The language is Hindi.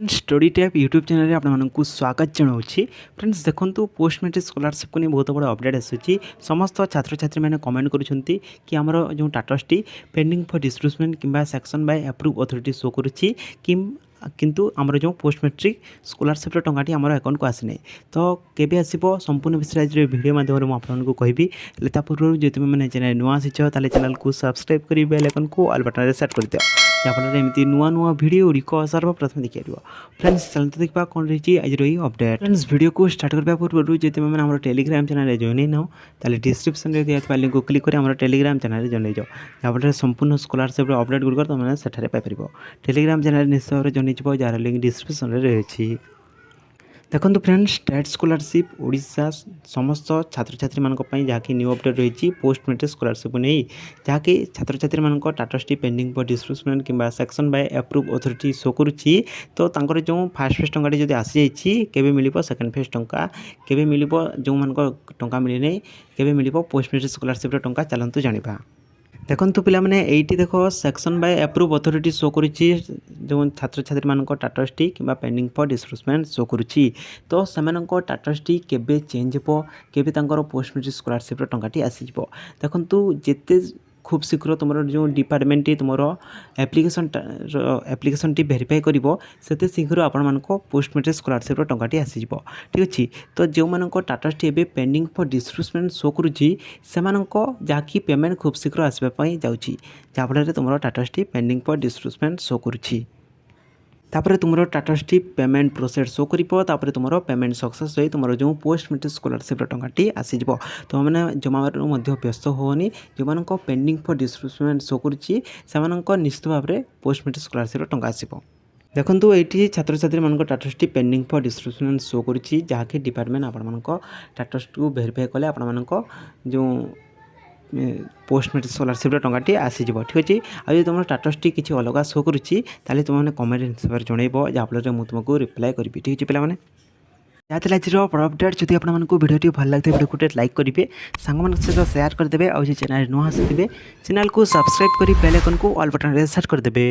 स्टडी टैप यूट्यूब चैनल आपको स्वागत जनाऊँगी। फ्रेंड्स देखो पोस्ट मैट्रिक स्कॉलरशिप को नहीं बहुत बड़ा अपडेट आसूँ। समस्त छात्र छात्री मैंने कमेंट करुँच कि आमर जो टाटसटी पेंडिंग फॉर डिस्बर्समेंट कि section by approve authority show करुँची किंतु आमर जो पोस्ट मैट्रिक स्कॉलरशिप टंकाटी आमर अकाउंट को आसना तो केबे आसीबो संपूर्ण विषय आज वीडियो माध्यम में आपको कहबी। पूर्व जो तुम मैंने चैनल नुआ आसीच ताले चैनल को सब्सक्राइब कर बेल आइकन को ऑल बटन सेट कर दियो जहाँफल एमती नुआ नुआ वीडियो गुड़िक सर्वप्रथम देखिए। फ्रेंड्स चलते देखा कौन रही आज रही अपडेट। फ्रेंड्स वीडियो को स्टार्ट करने पूर्व जो तुम मैंने आम टेलीग्राम चैनल जॉइन हो ताले डिस्क्रिप्शन में दिया लिंक को क्लिक कर टेलीग्राम चैनल जॉइन जाओ जहाँफल संपूर्ण स्कॉलरशिप अपडेट गुड़िक तुमने सेठारे पाइपर। टेलीग्राम चैनल निश्चय भाव जॉइन हो जार लिंक डिस्क्रिप्शन में रही। देखो फ्रेंड्स स्टेट स्कॉलरशिप ओडिशा समस्त छात्र छात्री मानी जहाँकि न्यू अपडेट रही पोस्ट मैट्रिक स्कॉलरशिप को नहीं जहाँकि छात्र छात्री मान टाटसटी पेंडिंग फॉर डिस्बर्समेंट कि section by approve authority show करुँची। तो तांकर जो फास्ट फेज टंका जब आसी जाइए मिल सेकेंड फेज टंका केबे मिल जो मान टंका मिलना केबे मिल पोस्ट मैट्रिक स्कॉलरशिप टंका चलतु जाना। देखो पिला माने एटी देख section by approve authority show करुँची जो छात्र छात्री मान टाटसटी कि पेंडिंग फॉर डिस्बर्समेंट शो करुँची। तो से टाटसटी केबे चेंज हो केबे पोस्ट मैट्रिक स्कॉलरशिप टंकाटी आसीज। देखो जिते खूब शीघ्र तुम जो डिपार्टमेंट टी तुम एप्लिकेशन टी वेरीफाई करते शीघ्र आपण पोस्ट मैट्रिक स्कॉलरशिप टंकाटी आसीज। ठीक अच्छे तो जो मान टाटसटी एवं पेंडिंग फॉर डिस्बर्समेंट शो करुँची से जहाँकि पेमेंट खूब शीघ्र आसवाई जाऊँगी जहाँफल तुम टाटसटी पेंडिंग फॉर डिस्बर्समेंट शो करुँची। तापर तुम टाटसटी पेमेंट प्रोसेस शो कर तुम पेमेंट सक्सेस हो तुम जो पोस्ट मैट्रिक स्कॉलरशिप टंकाटी आसीज। तो मैंने जमा व्यस्त होनी जो मान पेंडिंग फॉर डिस्बर्समेंट शो करुँची से निश्चित भाव में पोस्ट मैट्रिक स्कॉलरशिप टंका आसो। देखो ये छात्र छात्री मान टाटसटी पेंडिंग फॉर डिस्बर्समेंट शो करुँची जहाँकि डिपार्टमेंट आपण टाटस को वेरीफाई कले आपण जो पोस्ट मैट्रिक स्कॉलरशिप टंकाटी आसीज। ठीक अच्छे आज तुम टाटसटी किसी अलग शो करुँची तुमने कमेंट हिसाब से जनइब जहाँफल मुझे तुमको रिप्लाई करी। ठीक अच्छे पे आज अपडेट जब आपको वीडियो भल लगे वीडियो को लाइक करेंगे सांग सहित सेयार करदे और चैनल नुआ आसते चैनल को सब्सक्राइब कर बेल आइकन को ऑल बटन सेट करदे।